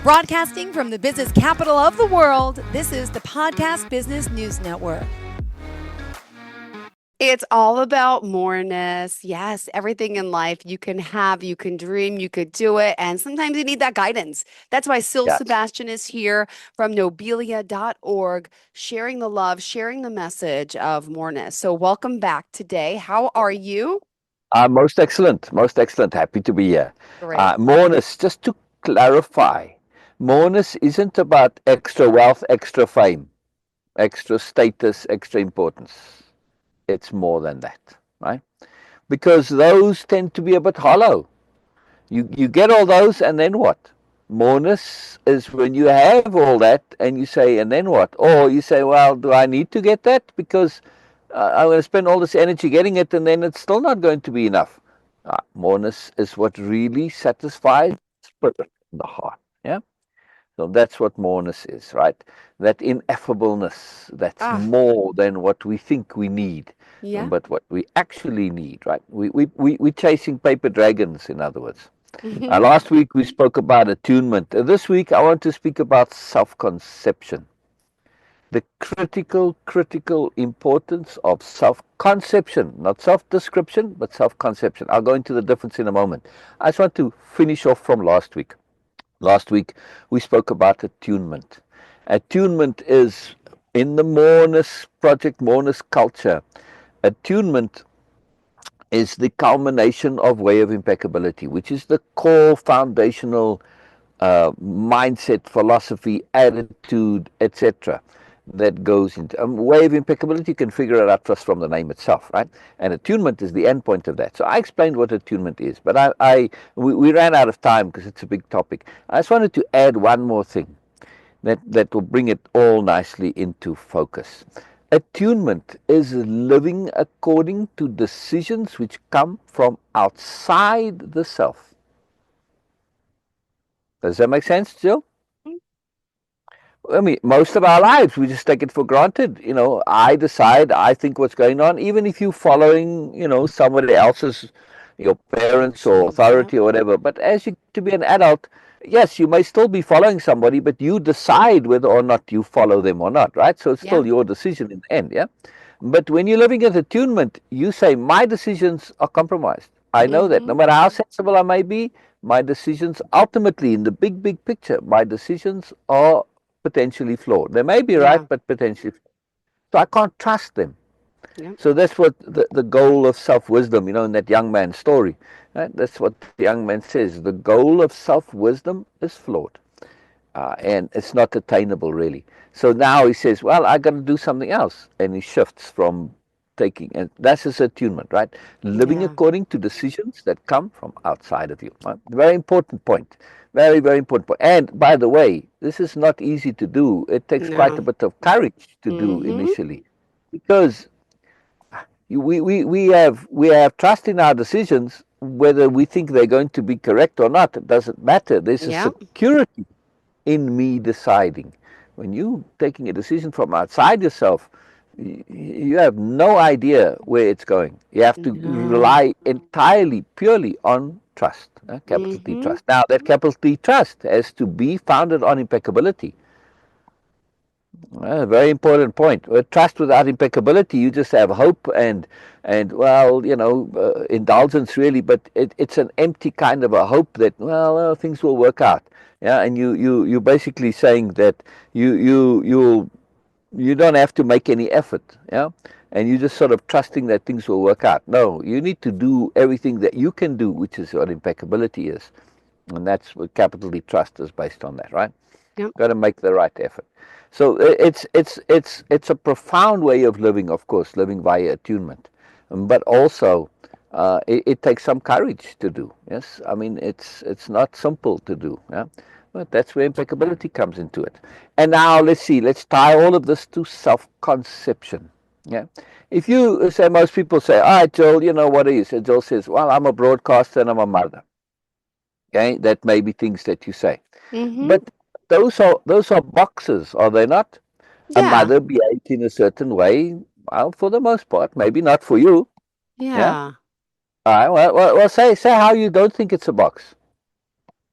Broadcasting from the business capital of the world, this is the Podcast Business News Network. It's all about moreness. Yes, everything in life you can have, you can dream, you could do it. And sometimes you need that guidance. That's why Syl Yes. Sebastian is here from nobelia.org, sharing the love, sharing the message of moreness. So, welcome back today. How are you? Most excellent. Most excellent. Happy to be here. Great. Moreness, just to clarify, moreness isn't about extra wealth, extra fame, extra status, extra importance. It's more than that, right? Because those tend to be a bit hollow. You get all those, and then what? Moreness is when you have all that, and you say, and then what? Or you say, well, do I need to get that? Because I'm going to spend all this energy getting it, and then it's still not going to be enough. Moreness is what really satisfies the spirit and the heart. Yeah. So that's what moreness is, right? That ineffableness, that's more than what we think we need, Yeah. but what we actually need, right? We're chasing paper dragons, in other words. Last week we spoke about attunement. This week I want to speak about self-conception. The critical importance of self-conception, not self-description, but self-conception. I'll go into the difference in a moment. I just want to finish off from last week. Last week we spoke about attunement. Attunement is in the moreness project, moreness culture. Attunement is the culmination of way of impeccability, which is the core foundational mindset, philosophy, attitude, etc. that goes into way of impeccability. You can figure it out just from the name itself, right? And attunement is the end point of that. So I explained what attunement is, but we ran out of time because it's a big topic. I just wanted to add one more thing that will bring it all nicely into focus. Attunement is living according to decisions which come from outside the self. Does that make sense, Jill? I mean, most of our lives, we just take it for granted. You know, I decide, I think what's going on, even if you're following, somebody else's, your parents or authority or whatever. But as you get to be an adult, yes, you may still be following somebody, but you decide whether or not you follow them or not, right? So it's still your decision in the end, yeah? But when you're living at attunement, you say, my decisions are compromised. I know that. No matter how sensible I may be, my decisions, ultimately, in the big picture, my decisions are potentially flawed. They may be right, but potentially flawed. So I can't trust them. Yeah. So that's what the goal of self-wisdom, in that young man's story. Right? That's what the young man says. The goal of self-wisdom is flawed. And it's not attainable, really. So now he says, well, I got to do something else. And he shifts from taking, and that's his attunement, right? Living according to decisions that come from outside of you. Right? Very important point. Very, very important point. And by the way, this is not easy to do. It takes quite a bit of courage to do initially, because we have trust in our decisions, whether we think they're going to be correct or not. It doesn't matter. There's a security in me deciding. When you taking a decision from outside yourself, you have no idea where it's going. You have to rely entirely, purely on trust, capital T trust. Now, that capital T trust has to be founded on impeccability. A very important point. Trust without impeccability, you just have hope and indulgence, really, but it's an empty kind of a hope that, things will work out. Yeah, and you're basically saying that you don't have to make any effort, yeah, and you're just sort of trusting that things will work out. No, you need to do everything that you can do, which is what impeccability is, and that's what capital D trust is based on. That, right? Got to make the right effort. So it's a profound way of living, of course, living via attunement, but also it takes some courage to do. Yes, I mean it's not simple to do. Yeah. But that's where impeccability comes into it. And now let's tie all of this to self-conception. Yeah. If you say, most people say, all right, Joel, what are you? So Joel says, well, I'm a broadcaster and I'm a mother. Okay, that may be things that you say. But those are boxes, are they not? A mother behaves in a certain way. Well, for the most part, maybe not for you. Yeah. All right. Well, say how you don't think it's a box.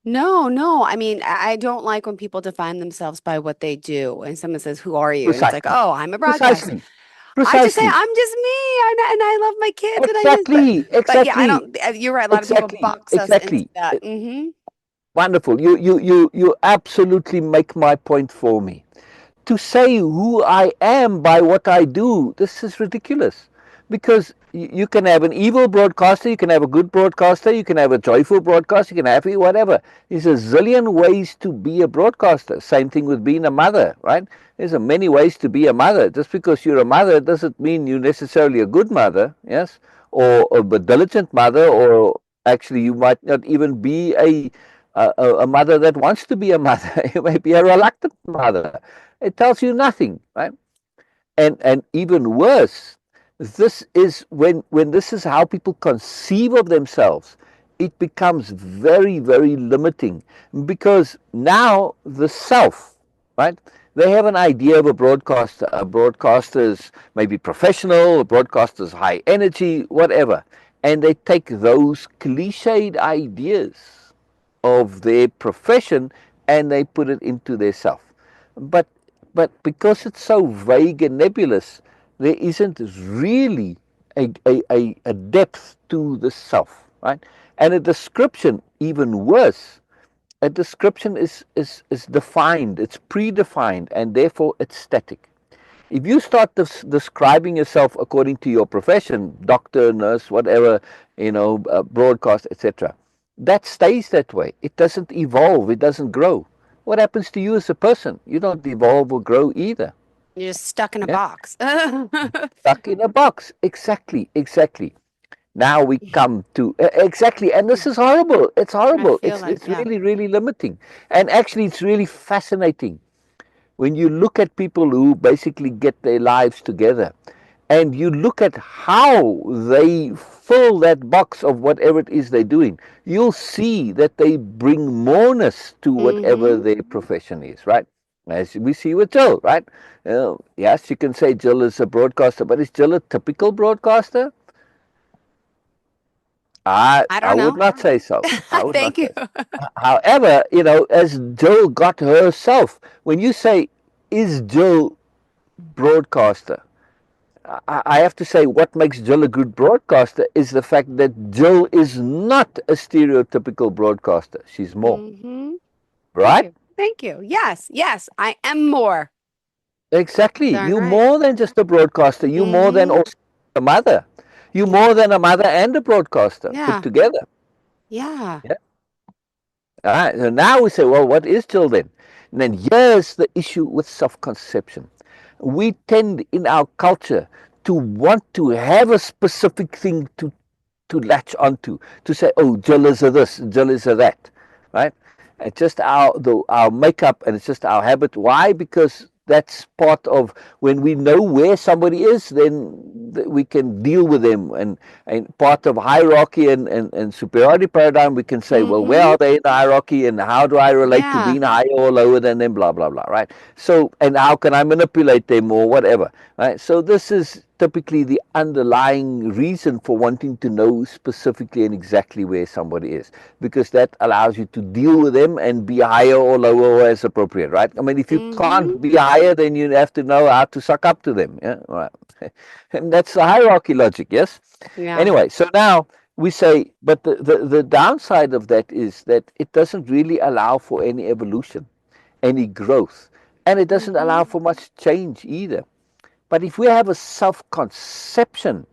No. I mean, I don't like when people define themselves by what they do. And someone says, "Who are you?" And it's like, Precisely. "Oh, I'm a broadcaster." Precisely. I just say Precisely. I'm just me, and I love my kids, and I just. Exactly. But yeah, I Exactly. don't. You're right. A lot of people Exactly. box us into Exactly. that. Mm-hmm. Wonderful. You absolutely make my point for me. To say who I am by what I do, this is ridiculous. Because you can have an evil broadcaster, you can have a good broadcaster, you can have a joyful broadcaster, you can have whatever. There's a zillion ways to be a broadcaster. Same thing with being a mother, right? There's a many ways to be a mother. Just because you're a mother doesn't mean you're necessarily a good mother, yes? Or a diligent mother, or actually you might not even be a mother that wants to be a mother. You may be a reluctant mother. It tells you nothing, right? And even worse, this is when this is how people conceive of themselves, it becomes very, very limiting, because now the self, right? They have an idea of a broadcaster. A broadcaster's maybe professional, a broadcaster's high energy, whatever. And they take those cliched ideas of their profession and they put it into their self. But because it's so vague and nebulous, there isn't really a depth to the self, right? And a description, even worse, a description is defined, it's predefined, and therefore it's static. If you start describing yourself according to your profession, doctor, nurse, whatever, broadcast, etc., that stays that way. It doesn't evolve. It doesn't grow. What happens to you as a person? You don't evolve or grow either. You're just stuck in a Yeah, box. stuck in a box. Exactly, exactly. Now we come to exactly, and this is horrible. It's I horrible. feel It's like, it's yeah. really, really limiting, and actually, it's really fascinating when you look at people who basically get their lives together and you look at how they fill that box of whatever it is they're doing, you'll see that they bring moreness to whatever Mm-hmm. their profession is, right? As we see with Jill, right? Yes, you can say Jill is a broadcaster, but is Jill a typical broadcaster? I I don't would know. not say so. I would not Thank you. say so. However, as Jill got herself, when you say, is Jill broadcaster? I have to say, what makes Jill a good broadcaster is the fact that Jill is not a stereotypical broadcaster. She's more, Mm-hmm. Thank right? you. Thank you. Yes, I am more. Exactly. Darn You right. more than just a broadcaster. You more than Mm-hmm. also a mother. You more Yeah. than a mother and a broadcaster put Yeah. together. Yeah. Yeah. All right. So now we say, well, what is Jill then? And then here's the issue with self-conception. We tend in our culture to want to have a specific thing to latch onto, to say, oh, Jill is a this, Jill is a that, right? It's just our makeup, and it's just our habit. Why? Because that's part of when we know where somebody is, then we can deal with them. And part of hierarchy and superiority paradigm, we can say, well, where Mm-hmm. are they in the hierarchy, and how do I relate to Yeah. being higher or lower than them, blah, blah, blah, right? So, and how can I manipulate them or whatever, right? So this is typically the underlying reason for wanting to know specifically and exactly where somebody is, because that allows you to deal with them and be higher or lower or as appropriate, right? I mean, if you Mm-hmm. can't be higher, then you have to know how to suck up to them. Yeah, right. And that's the hierarchy logic, yes? Yeah. Anyway, so now we say, but the downside of that is that it doesn't really allow for any evolution, any growth, and it doesn't Mm-hmm. allow for much change either. But if we have a self-conception,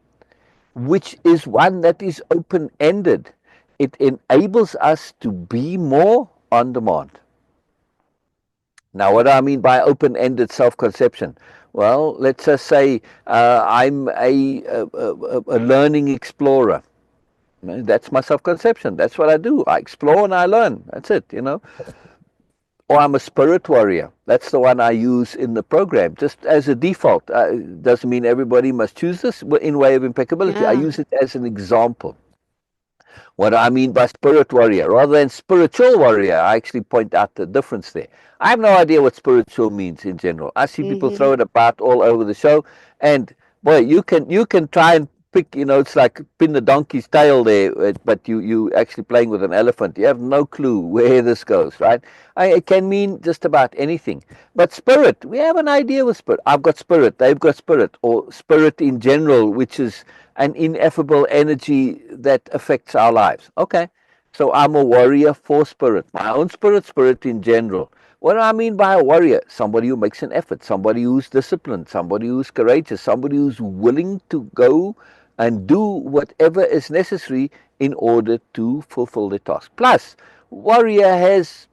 which is one that is open-ended, it enables us to be more on demand. Now, what do I mean by open-ended self-conception? Well, let's just say I'm a learning explorer. That's my self-conception. That's what I do. I explore and I learn. That's it. Or I'm a spirit warrior. That's the one I use in the program, just as a default. Doesn't mean everybody must choose this in way of impeccability. I Yeah. use it as an example. What I mean by spirit warrior, rather than spiritual warrior, I actually point out the difference there. I have no idea what spiritual means in general. I see people Mm-hmm. throw it about all over the show, and boy, you can try and pick, it's like pin the donkey's tail there, but you actually playing with an elephant. You have no clue where this goes, right? It can mean just about anything. But spirit, we have an idea with spirit. I've got spirit, they've got spirit, or spirit in general, which is an ineffable energy that affects our lives. Okay, so I'm a warrior for spirit, my own spirit in general. What do I mean by a warrior? Somebody who makes an effort, somebody who's disciplined, somebody who's courageous, somebody who's willing to go and do whatever is necessary in order to fulfill the task. Plus, warrior has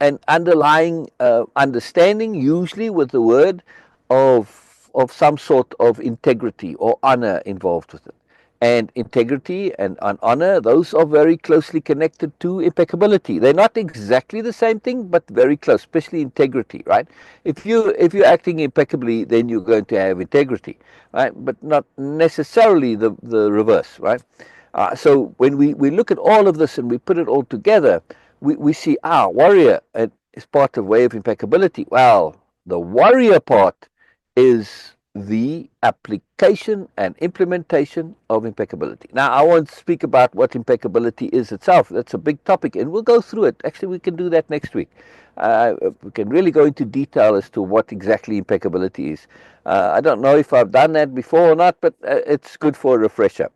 an underlying understanding, usually with the word of some sort of integrity or honor involved with it. And integrity and honor, those are very closely connected to impeccability. They're not exactly the same thing, but very close, especially integrity, right? If you're acting impeccably, then you're going to have integrity, right? But not necessarily the reverse, right? So when we look at all of this and we put it all together, we see, warrior is part of way of impeccability. Well, the warrior part is the application and implementation of impeccability. Now, I won't speak about what impeccability is itself. That's a big topic, and we'll go through it. Actually, we can do that next week. We can really go into detail as to what exactly impeccability is. I don't know if I've done that before or not, but it's good for a refresher.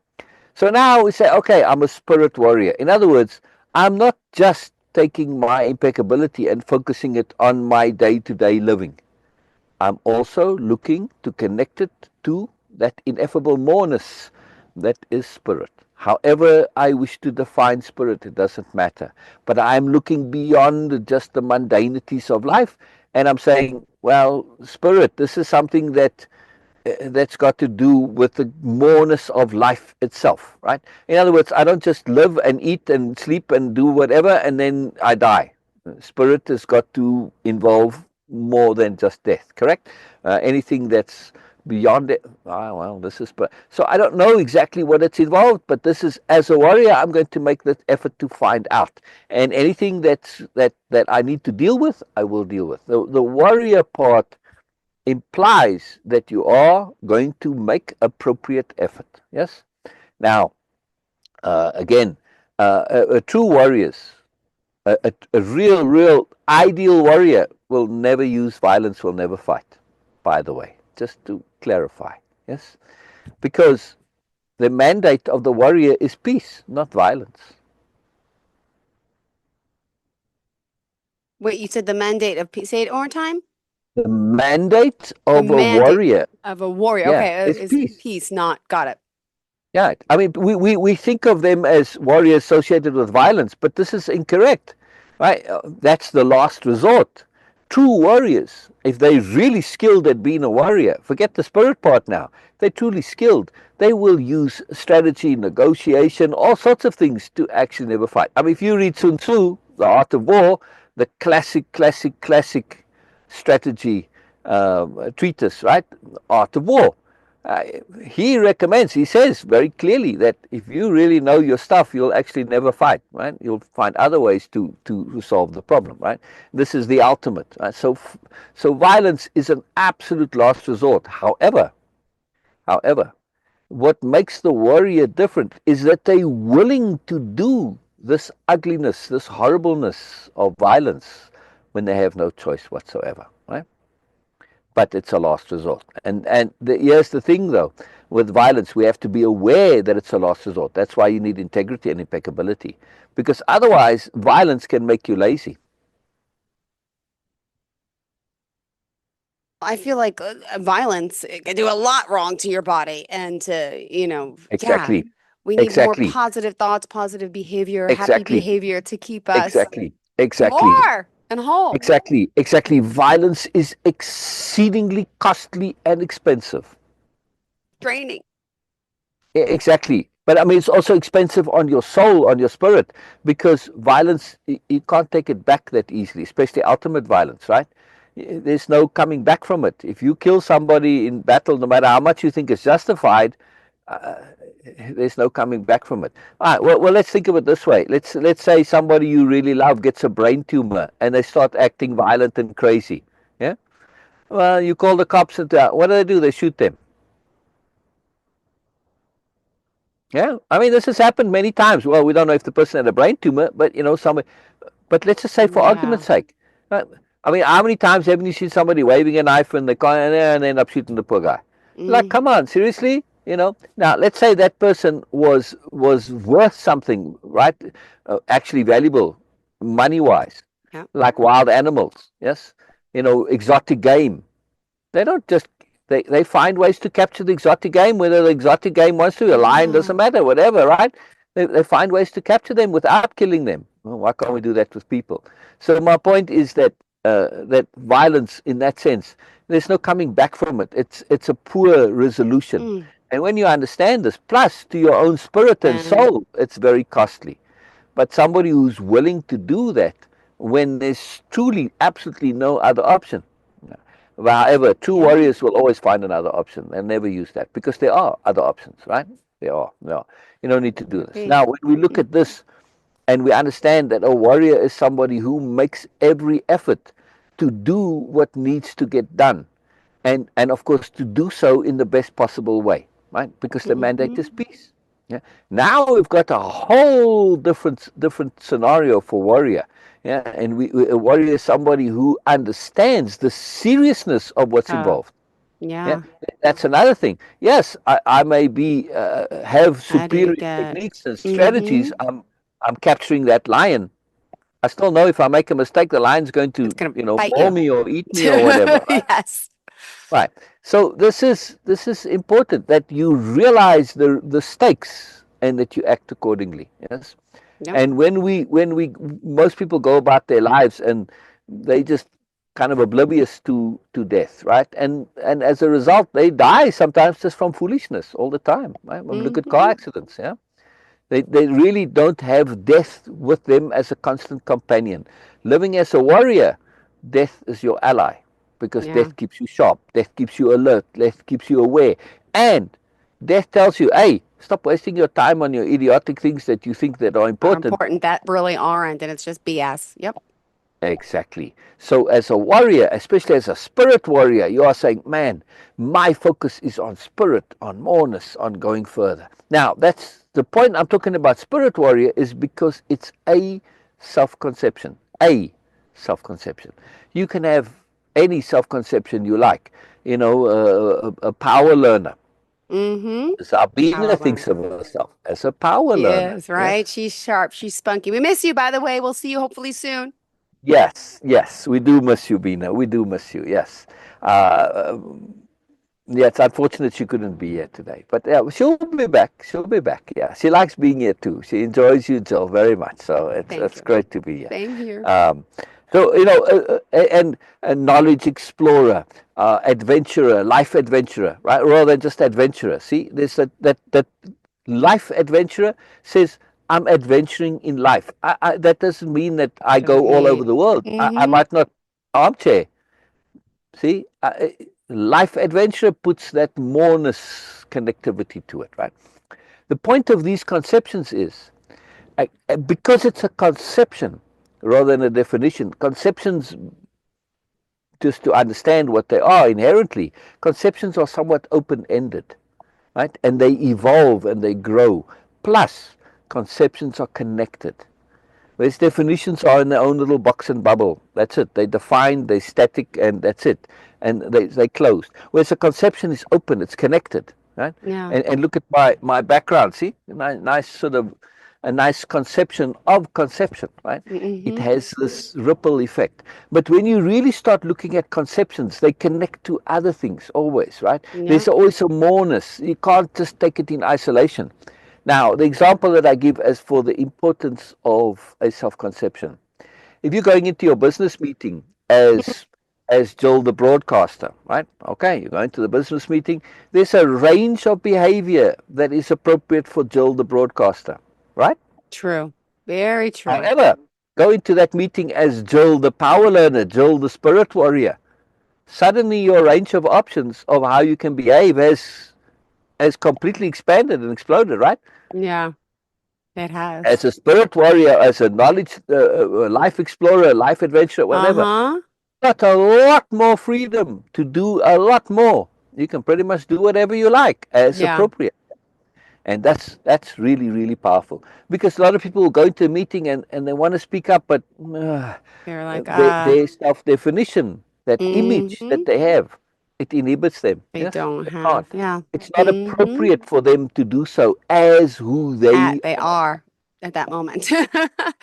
So now we say, okay, I'm a spirit warrior. In other words, I'm not just taking my impeccability and focusing it on my day-to-day living. I'm also looking to connect it to that ineffable moreness that is spirit. However I wish to define spirit, it doesn't matter. But I'm looking beyond just the mundanities of life, and I'm saying, well, spirit, this is something that's got to do with the moreness of life itself, right? In other words, I don't just live and eat and sleep and do whatever and then I die. Spirit has got to involve more than just death, correct? Anything that's beyond it, well, this is, so I don't know exactly what it's involved, but this is, as a warrior, I'm going to make that effort to find out. And anything that I need to deal with, I will deal with. The warrior part implies that you are going to make appropriate effort. Yes. Now, again, a true warriors, a real ideal warrior will never use violence, will never fight. By the way, just to clarify, yes, because the mandate of the warrior is peace, not violence. Wait, you said the mandate of peace. Say it one more time. The mandate of a warrior. Of a warrior. Yeah, okay, it's peace. Peace, not got it. Yeah, I mean, we think of them as warriors associated with violence, but this is incorrect, right? That's the last resort. True warriors, if they're really skilled at being a warrior, forget the spirit part now, if they're truly skilled, they will use strategy, negotiation, all sorts of things to actually never fight. I mean, if you read Sun Tzu, The Art of War, the classic strategy treatise, right? Art of War. He recommends, he says very clearly that if you really know your stuff, you'll actually never fight, right? You'll find other ways to solve the problem, right? This is the ultimate. Right? So violence is an absolute last resort. However, what makes the warrior different is that they're willing to do this ugliness, this horribleness of violence when they have no choice whatsoever, right? But it's a last resort. And here's the thing, though. With violence, we have to be aware that it's a last resort. That's why you need integrity and impeccability. Because otherwise, violence can make you lazy. I feel like violence can do a lot wrong to your body and to, Exactly. Yeah, we need Exactly. more positive thoughts, positive behavior, happy Exactly. behavior to keep us Exactly. more and whole. Exactly. Violence is exceedingly costly and expensive. Draining. Exactly. But I mean, it's also expensive on your soul, on your spirit, because violence, you can't take it back that easily, especially ultimate violence, right? There's no coming back from it. If you kill somebody in battle, no matter how much you think is justified, there's no coming back from it. All right, well, let's think of it this way. Let's say somebody you really love gets a brain tumor and they start acting violent and crazy. Yeah. Well, you call the cops and what do? They shoot them. Yeah, I mean, this has happened many times. Well, we don't know if the person had a brain tumor, but somebody. But let's just say, for Yeah. argument's sake, I mean, how many times haven't you seen somebody waving a knife in the car and they end up shooting the poor guy? Like, Mm, come on, seriously? Now let's say that person was worth something, right? Actually valuable, money wise, yeah. like wild animals. Yes, exotic game. They don't just they find ways to capture the exotic game, whether the exotic game wants to. A lion doesn't Yeah. matter, whatever, right? They find ways to capture them without killing them. Well, why can't we do that with people? So my point is that that violence, in that sense, there's no coming back from it. It's a poor resolution. Mm, And when you understand this, plus to your own spirit and then, soul, it's very costly. But somebody who's willing to do that when there's truly, absolutely no other option. However, true yeah. warriors will always find another option and never use that because there are other options, right? There are. No, you don't need to do this. Agree. Now, when we look at this and we understand that a warrior is somebody who makes every effort to do what needs to get done, and of course to do so in the best possible way, right? Because the mandate is Hmm. peace. Yeah. Now we've got a whole different scenario for warrior. Yeah, and a warrior is somebody who understands the seriousness of what's Oh, involved. Yeah, yeah. that's another thing. Yes, I may be have How do you superior get? techniques and Mm-hmm. strategies. I'm capturing that lion. I still know if I make a mistake, the lion's going It's to gonna bite maul you. me or eat me or whatever. Yes. Right. So this is important that you realize the stakes and that you act accordingly. Yes. Yep. And when we most people go about their lives and they just kind of oblivious to death, right? And as a result, they die sometimes just from foolishness all the time. Right? I mean, look at car Hmm. accidents. Yeah. They really don't have death with them as a constant companion. Living as a warrior, death is your ally because Yeah. death keeps you sharp, death keeps you alert, death keeps you aware, and death tells you, hey, stop wasting your time on your idiotic things that you think that are Are important. important that really aren't, and it's just BS. Yep. Exactly. So as a warrior, especially as a spirit warrior, you are saying, man, my focus is on spirit, on moreness, on going further. Now, that's the point I'm talking about spirit warrior is because it's a self-conception. A self-conception. You can have any self-conception you like. A power learner. Mm-hmm. Sabina Power thinks learner. of herself as a power She learner. is, Yes. right? She's sharp. She's spunky. We miss you, by the way. We'll see you hopefully soon. Yes, yes, we do miss you, Bina. We do miss you. Yes, uh, yeah. It's unfortunate she couldn't be here today, but yeah, she'll be back. She'll be back. Yeah, she likes being here too. She enjoys you, Jill, very much. So Thank it's you. great to be here. Same here. Um, so and a knowledge explorer, adventurer, life adventurer, right? Rather than just adventurer. See, there's that life adventurer says, I'm adventuring in life. That doesn't mean that I go all over Right. the world. I Mm-hmm. might not armchair. See, life adventure puts that moreness connectivity to it, right? The point of these conceptions is because it's a conception rather than a definition. Conceptions, just to understand what they are inherently, conceptions are somewhat open-ended, right? And they evolve and they grow. Plus, conceptions are connected. Whereas definitions are in their own little box and bubble. That's it. They define, they static, and that's it. And they closed. Whereas a conception is open, it's connected, right? Yeah. And look at my background. See, nice sort of a nice conception of conception, right? It Mm-hmm. has this ripple effect. But when you really start looking at conceptions, they connect to other things always, right? Yeah. There's always a moreness. You can't just take it in isolation. Now, the example that I give is for the importance of a self-conception. If you're going into your business meeting as Jill the broadcaster, right? Okay, you're going to the business meeting. There's a range of behavior that is appropriate for Jill the broadcaster, right? True. Very true. However, go into that meeting as Jill the power learner, Jill the spirit warrior. Suddenly your range of options of how you can behave has completely expanded and exploded, right? Yeah, it has. As a spirit warrior, as a knowledge, life explorer, life adventurer, whatever, Uh-huh. got a lot more freedom to do a lot more. You can pretty much do whatever you like as Yeah. appropriate. And that's really, really powerful. Because a lot of people will go into a meeting and they want to speak up, but You're like, their self-definition, that image mm-hmm. that they have, it inhibits them. They Yes, don't they have, can't. yeah. It's not Mm-hmm. appropriate for them to do so as who they They are. are at that moment.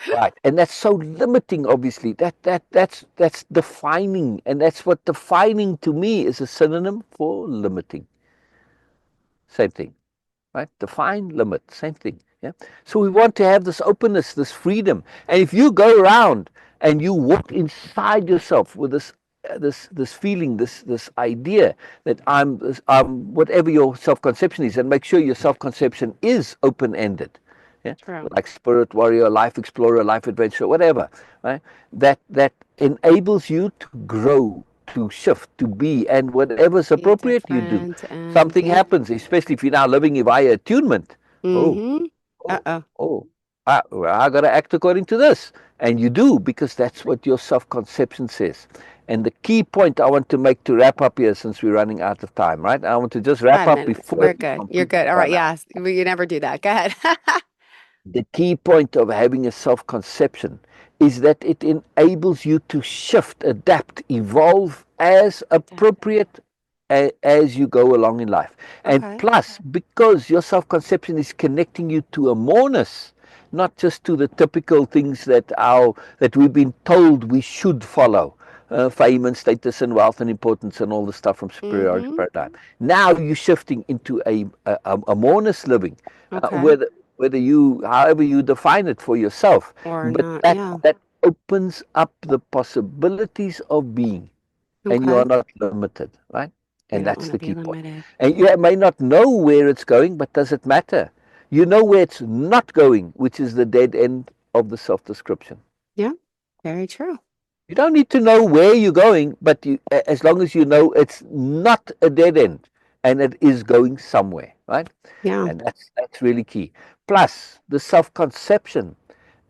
Right, and that's so limiting. Obviously, that's defining, and that's what defining to me is a synonym for limiting. Same thing, right? Define, limit, same thing. Yeah. So we want to have this openness, this freedom, and if you go around and you walk inside yourself with this feeling, this idea that I'm whatever your self-conception is, and make sure your self-conception is open-ended. Yeah, True. like spirit warrior, life explorer, life adventure, whatever, right? That enables you to grow, to shift, to be, and whatever's Be appropriate, you do. different and Something yep. happens, especially if you're now living via attunement. Oh, Mm-hmm. oh, Uh-oh. oh, I got to act according to this, and you do because that's what your self-conception says. And the key point I want to make to wrap up here, since we're running out of time, right? I want to just wrap 5 up minutes. before We're we good. You're completely good. All right. run out. Yes. You never do that. Go ahead. The key point of having a self-conception is that it enables you to shift, adapt, evolve as appropriate as you go along in life. And Okay. plus, because your self-conception is connecting you to a moreness, not just to the typical things that we've been told we should follow. Fame and status and wealth and importance and all the stuff from superiority Mm-hmm. paradigm. Now you're shifting into a moreness living, Okay. whether you, however you define it for yourself, Or but not. that Yeah. that opens up the possibilities of being, and you Okay. are not limited, right? You And don't that's want to the be key point. limited. And you may not know where it's going, but does it matter? You know where it's not going, which is the dead end of the self-description. Yeah. Very true. You don't need to know where you're going, but as long as you know it's not a dead end and it is going somewhere, right? Yeah. And that's really key. Plus, the self-conception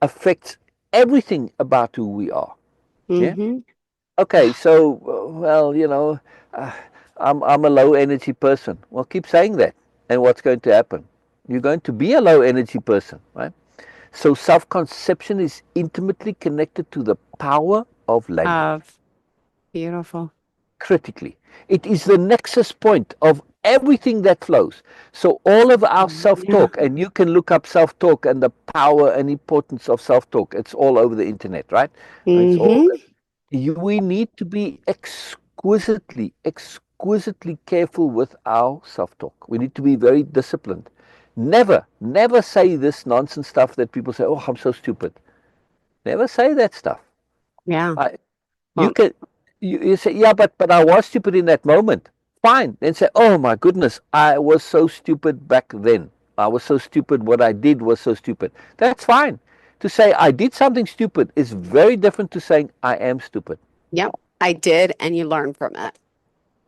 affects everything about who we are. Yeah. Mm-hmm. Okay. So, well, uh, I'm a low energy person. Well, keep saying that, and what's going to happen? You're going to be a low energy person, right? So, self-conception is intimately connected to the power of language. Beautiful. Critically, it is the nexus point of everything that flows. So all of our Yeah. self-talk, and you can look up self-talk and the power and importance of self-talk. It's all over the internet, right? It's all. Mm-hmm. We need to be exquisitely careful with our self-talk. We need to be very disciplined. Never say this nonsense stuff that people say, "Oh, I'm so stupid." Never say that stuff. Yeah. I, you Well, can you say, yeah, but I was stupid in that moment. Fine. Then say, oh my goodness, I was so stupid back then. I was so stupid. What I did was so stupid. That's fine. To say I did something stupid is very different to saying I am stupid. yep. I did, and you learn from it.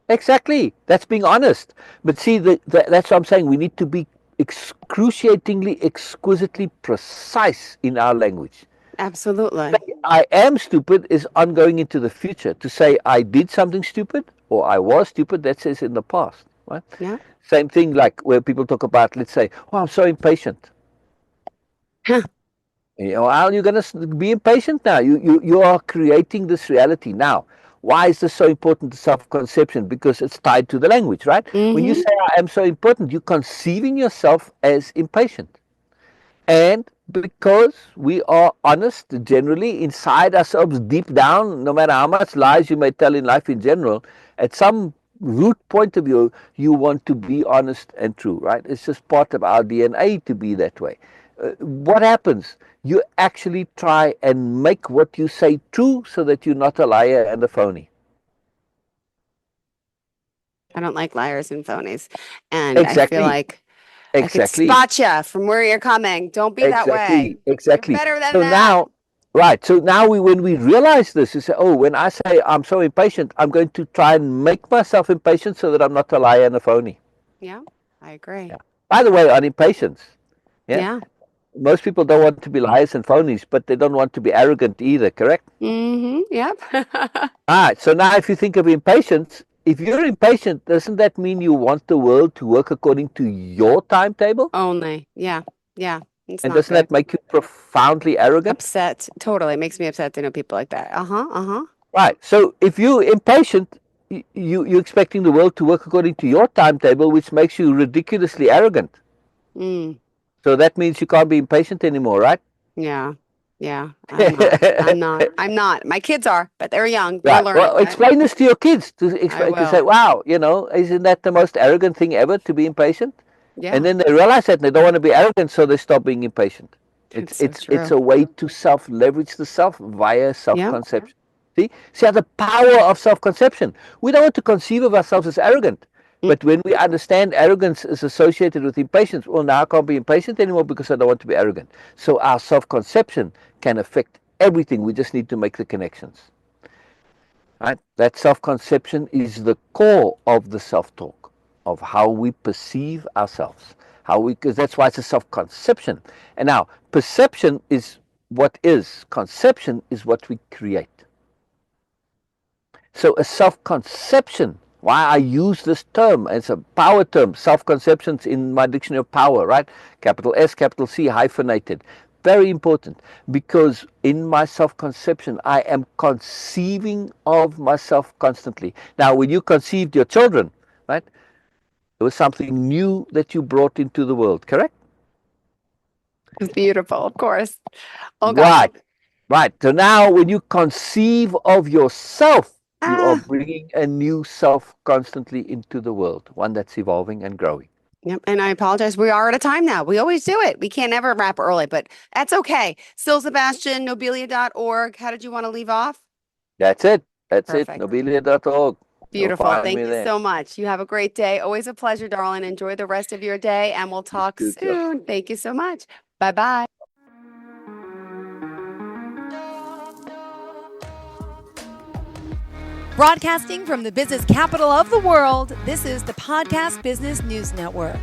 Exactly. That's being honest. But see, that's what I'm saying. We need to be excruciatingly, exquisitely precise in our language. Absolutely. I am stupid is ongoing into the future. To say I did something stupid or I was stupid, that says in the past, right? Yeah. Same thing like where people talk about, let's say, oh, I'm so impatient. Huh. Al, you're going to be impatient now. You are creating this reality now. Why is this so important to self-conception? Because it's tied to the language, right? When you Mm-hmm. say I am so important, you're conceiving yourself as impatient. And because we are honest generally inside ourselves, deep down, no matter how much lies you may tell in life in general, at some root point of view, you want to be honest and true, right? It's just part of our DNA to be that way. What happens? You actually try and make what you say true so that you're not a liar and a phony. I don't like liars and phonies. And I feel Exactly. like I could Exactly. spot you from where you're coming. Don't be that way. Exactly. You're better than So that. now, right. So now when we realize this, you say, oh, when I say I'm so impatient, I'm going to try and make myself impatient so that I'm not a liar and a phony. Yeah, I agree. Yeah. By the way, on impatience, Yeah. most people don't want to be liars and phonies, but they don't want to be arrogant either, correct? Mm-hmm. Yep. All right. So now if you think of impatience, if you're impatient, doesn't that mean you want the world to work according to your timetable? Only. Yeah. Yeah. It's And not doesn't good. that make you profoundly arrogant? Upset. Totally. It makes me upset to know people like that. Uh-huh. Uh-huh. Right. So if you're impatient, you're expecting the world to work according to your timetable, which makes you ridiculously arrogant. Mm. So that means you can't be impatient anymore, right? Yeah. Yeah. I'm not. I'm not. I'm not. My kids are, but they're young. They're Right. learning. Well, explain this to your kids I to say, will. wow, isn't that the most arrogant thing ever to be impatient? Yeah. And then they realize that and they don't want to be arrogant, so they stop being impatient. It's so It's true. a way to leverage the self via Yep. self-conception. See how the power of self-conception. We don't want to conceive of ourselves as arrogant. Mm. But when we understand arrogance is associated with impatience, well, now I can't be impatient anymore because I don't want to be arrogant. So our self-conception can affect everything. We just need to make the connections. Right? That self-conception is the core of the self-talk, of how we perceive ourselves. Because that's why it's a self-conception. And now, perception is what is. Conception is what we create. So a self-conception, why I use this term, it's a power term, self-conceptions in my dictionary of power, right? Capital S, capital C, hyphenated. Very important, because in my self-conception, I am conceiving of myself constantly. Now, when you conceived your children, right, it was something new that you brought into the world, correct? It's beautiful, of course. Oh gosh. Right, right. So now when you conceive of yourself, you are bringing a new self constantly into the world, one that's evolving and growing. Yep. And I apologize. We are out of time now. We always do it. We can't ever wrap early, but that's okay. Still Sebastian, nobilia.org. How did you want to leave off? That's it. That's Perfect. it. Nobilia.org. Beautiful. find Thank me you there. so much. You have a great day. Always a pleasure, darling. Enjoy the rest of your day, and we'll talk too, Jill. soon. Thank you so much. Bye-bye. Broadcasting from the business capital of the world, this is the Podcast Business News Network.